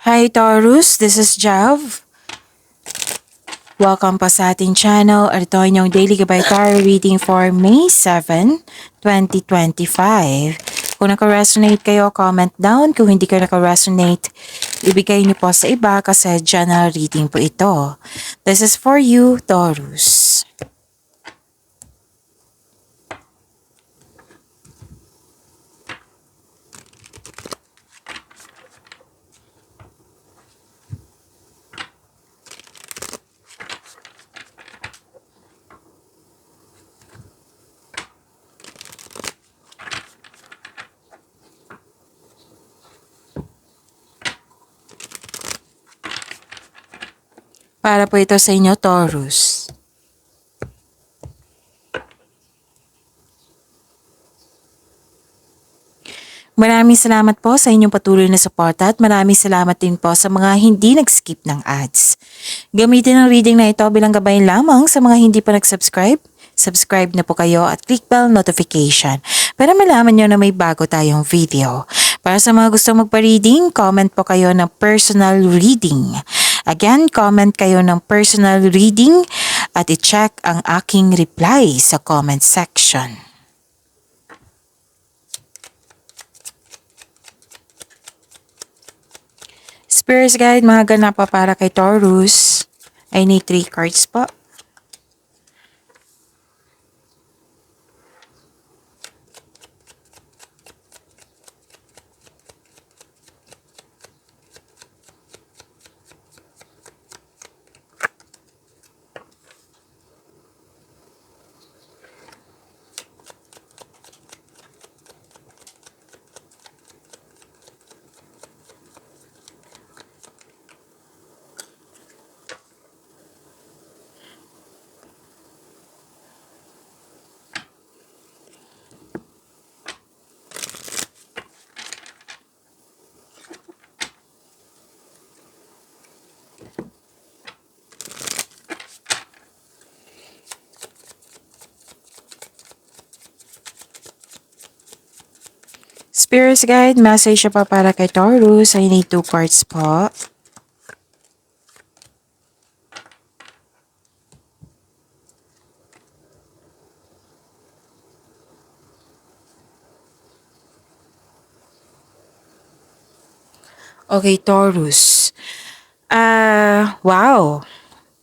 Hi Taurus, this is Jav. Welcome pa sa ating channel at ito inyong Daily Gabay Tarot reading for May 7, 2025. Kung naka-resonate kayo, comment down. Kung hindi kayo naka-resonate, ibigay niyo po sa iba kasi general reading po ito. This is for you, Taurus. Para po ito sa inyo, Taurus. Maraming salamat po sa inyong patuloy na suporta at maraming salamat din po sa mga hindi nag-skip ng ads. Gamitin ang reading na ito bilang gabay lamang sa mga hindi pa nag-subscribe. Subscribe na po kayo at click bell notification para malaman nyo na may bago tayong video. Para sa mga gustong magpa-reading, comment po kayo ng personal reading. Again, comment kayo ng personal reading at i-check ang aking reply sa comment section. Spirits Guide, mga ganap pa para kay Taurus. I need 3 cards po. Spirits Guide, message pa para kay Taurus. I need 2 cards po. Okay, Taurus. Wow.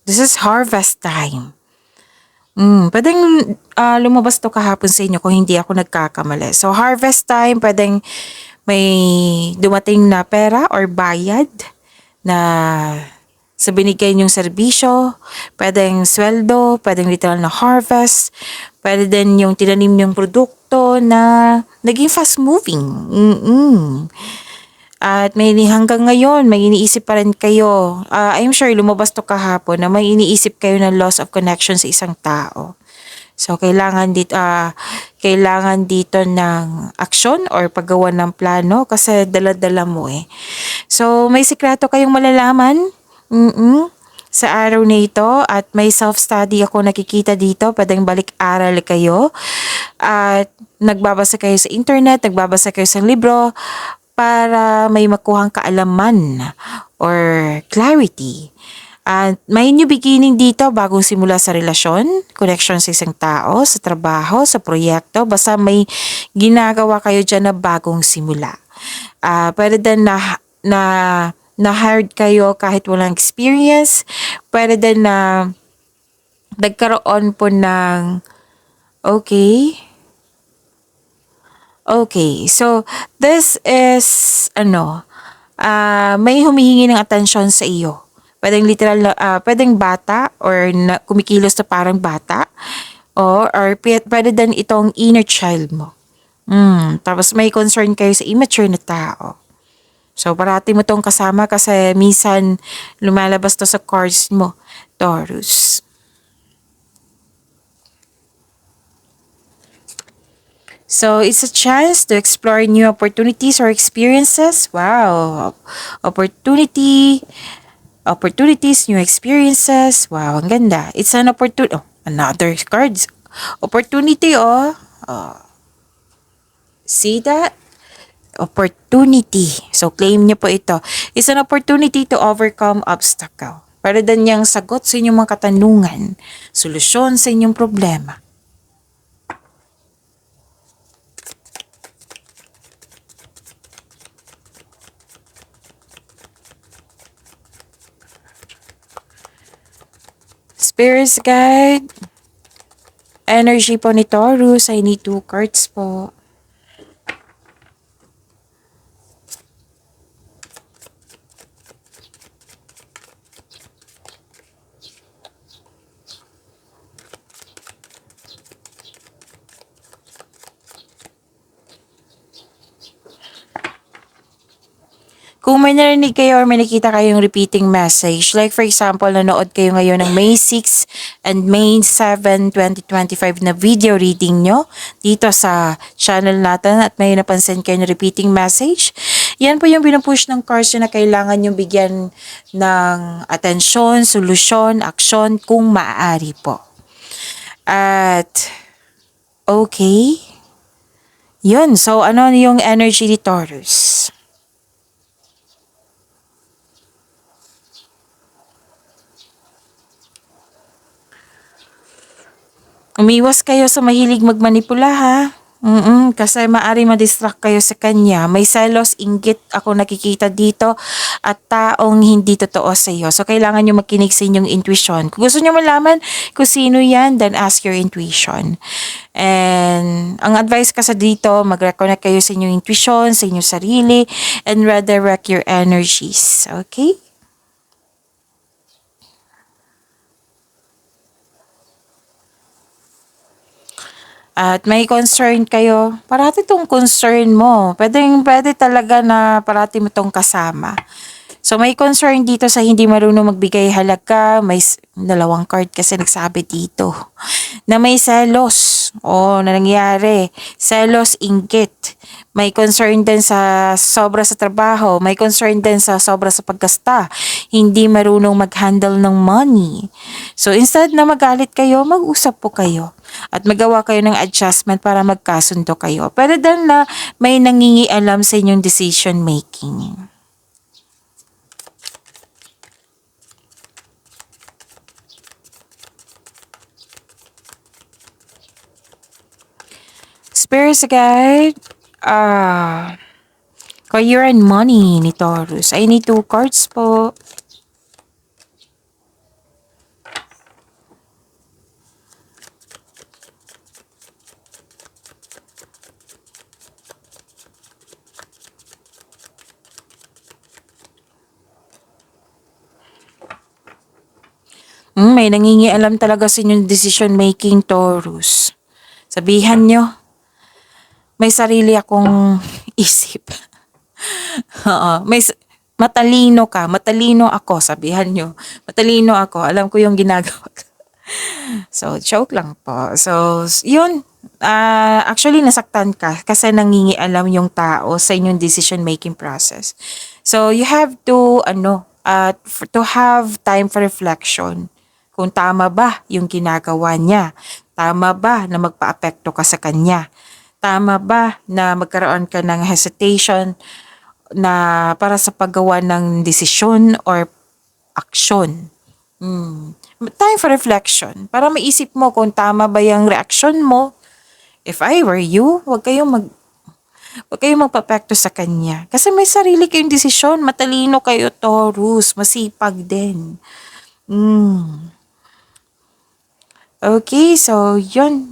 This is harvest time. Pwedeng lumabas to kahapon sa inyo kung hindi ako nagkakamali. So, harvest time, pwedeng may dumating na pera or bayad na sa binigay niyong serbisyo, pwedeng sweldo, pwedeng literal na harvest, pwede din yung tinanim niyong produkto na naging fast moving. At hanggang ngayon, may iniisip pa rin kayo. I'm sure lumabas to kahapon na may iniisip kayo na loss of connection sa isang tao. So, kailangan dito ng aksyon or paggawa ng plano kasi dala-dala mo eh. So, may sikreto kayong malalaman sa araw na ito at may self-study ako nakikita dito. Pwedeng balik-aral kayo at nagbabasa kayo sa internet, nagbabasa kayo sa libro para may makuhang kaalaman or clarity. At may new beginning dito, bagong simula sa relasyon, connection sa isang tao, sa trabaho, sa proyekto, basta may ginagawa kayo dyan na bagong simula. Pwede din na hired kayo kahit walang experience, pwede din na nagkaroon po ng Okay, so this is may humihingi ng atensyon sa iyo. Pwedeng literal pwedeng bata or kumikilos na parang bata or pwede din itong inner child mo. Tapos may concern kayo sa immature na tao. So parati mo tong kasama kasi minsan lumalabas to sa cards mo, Taurus. So, it's a chance to explore new opportunities or experiences. Wow. Opportunities, new experiences. Wow, ang ganda. It's an opportunity. Another cards. Opportunity, See that? opportunity. So, claim niyo po ito. It's an opportunity to overcome obstacle. Para din niyang sagot sa inyong mga katanungan, solusyon sa inyong problema. Spirits guide, energy po ni Taurus, I need 2 cards po. Kung may narinig kayo or may nakita kayong repeating message, like for example, nanood kayo ngayon ng May 6 and May 7, 2025 na video reading nyo dito sa channel natin at may napansin kayo na repeating message, yan po yung pinupush ng cards na kailangan yung bigyan ng atensyon, solusyon, aksyon kung maaari po. At okay. Yun, so ano yung energy ni Taurus? Umiwas kayo sa mahilig magmanipula ha. Kasi maari ma-distract kayo sa kanya. May selos, inggit ako nakikita dito at taong hindi totoo sa iyo. So, kailangan nyo makinig sa inyong intuition. Kung gusto nyo malaman kung sino yan, then ask your intuition. And ang advice kasi dito, mag-reconnect kayo sa inyong intuition, sa inyong sarili, and redirect your energies. Okay? At may concern kayo, parati tong concern mo. Pwede talaga na parati mo tong kasama. So may concern dito sa hindi marunong magbigay halaga, may dalawang card kasi nagsabi dito na may selos. Na nangyari. Selos, inggit. May concern din sa sobra sa trabaho, may concern din sa sobra sa paggasta. Hindi marunong mag-handle ng money. So instead na magalit kayo, mag-usap po kayo at magawa kayo ng adjustment para magkasundo kayo. Pero din na may nangingialam sa inyong decision making. Spirits guide, career and money ni Taurus. I need 2 cards po. May nangingialam talaga sa inyong decision making, Taurus. Sabihan nyo, may sarili akong isip. Matalino ka, matalino ako, sabihan nyo. Matalino ako, alam ko yung ginagawa ko. So, joke lang po. So, yun. Actually, nasaktan ka kasi nangingialam yung tao sa inyong decision-making process. So, you have to, to have time for reflection. Kung tama ba yung ginagawa niya? Tama ba na magpa-apekto ka sa kanya? Tama ba na magkaroon ka ng hesitation na para sa paggawa ng desisyon or aksyon? Time for reflection. Para maisip mo kung tama ba yung reaction mo. If I were you, huwag kayong magpa-apekto sa kanya. Kasi may sarili kayong desisyon. Matalino kayo, Taurus. Masipag din. Okay, so yun.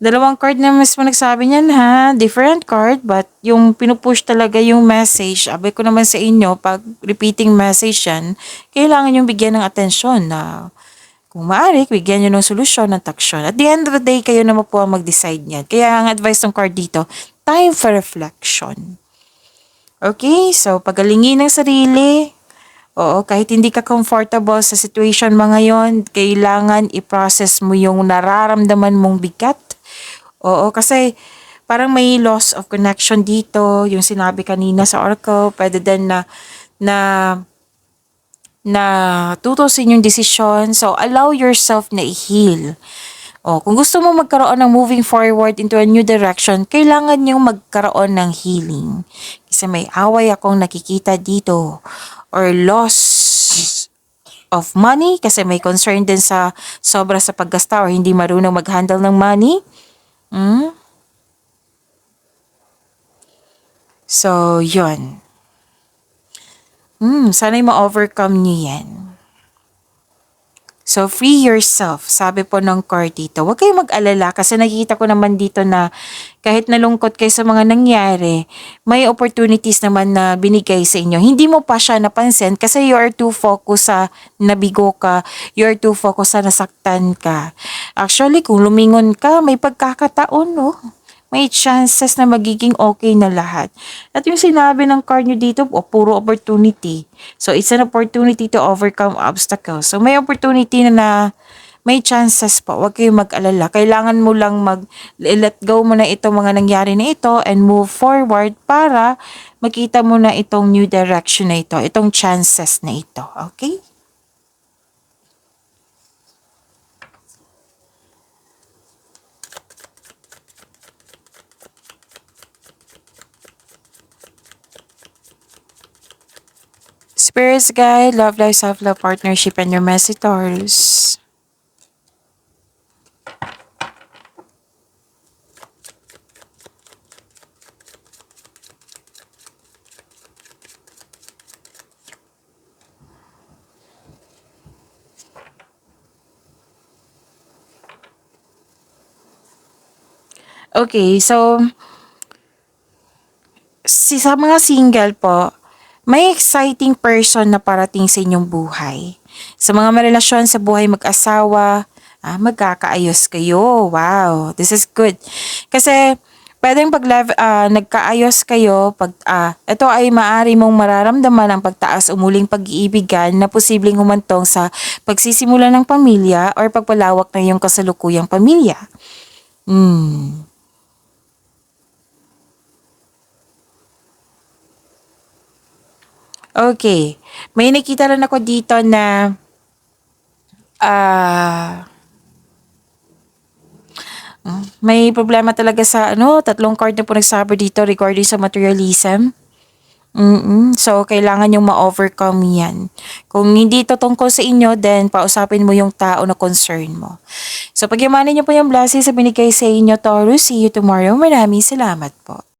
Dalawang card na mismo nagsabi niyan ha. Different card, but yung pinupush talaga yung message. Abay ko naman sa inyo, pag repeating message yan, kailangan yung bigyan ng atensyon na kung maaari, bigyan nyo ng solusyon, ng taksyon. At the end of the day, kayo naman po ang mag-decide niyan. Kaya ang advice ng card dito, time for reflection. Okay, so pagalingin ng sarili. Oo, kahit hindi ka comfortable sa situation mo ngayon, kailangan i-process mo yung nararamdaman mong bigat. Oo, kasi parang may loss of connection dito. Yung sinabi kanina sa oracle, pwede din na tutusin yung decision. So, allow yourself na i-heal. Kung gusto mo magkaroon ng moving forward into a new direction, kailangan niyong magkaroon ng healing. Kasi may away akong nakikita dito. Or loss of money kasi may concern din sa sobra sa paggasta or hindi marunong mag-handle ng money. So, yun. Sana'y ma-overcome niyo yan. So, free yourself, sabi po ng card dito. Huwag kayong mag-alala kasi nakikita ko naman dito na kahit nalungkot kayo sa mga nangyari, may opportunities naman na binigay sa inyo. Hindi mo pa siya napansin kasi you are too focused sa nabigo ka, you are too focused sa nasaktan ka. Actually, kung lumingon ka, may pagkakataon, no? May chances na magiging okay na lahat. At yung sinabi ng card nyo dito, puro opportunity. So, it's an opportunity to overcome obstacles. So, may opportunity na may chances po. Huwag kayong mag-alala. Kailangan mo lang let go mo na itong mga nangyari na ito and move forward para makita mo na itong new direction na ito, itong chances na ito. Okay? Spirits guide, love life, self-love, partnership, and your messy Taurus. Okay, so sa mga single po, may exciting person na parating sa inyong buhay. Sa mga marelasyon sa buhay mag-asawa, magkakaayos kayo. Wow, this is good. Kasi pwedeng pag nagkaayos kayo, ito ay maaari mong mararamdaman ang pagtaas o muling pag-iibigan na posibleng humantong sa pagsisimula ng pamilya or pagpalawak ng iyong kasalukuyang pamilya. Okay. May nakita rin ako dito na may problema talaga sa tatlong card na po nagsabi dito regarding sa materialism. So, kailangan yung ma-overcome yan. Kung hindi ito tungkol sa inyo, then pausapin mo yung tao na concern mo. So, pagyamanin niyo po yung blessings sa binigay sa inyo, Taurus. See you tomorrow. Maraming salamat po.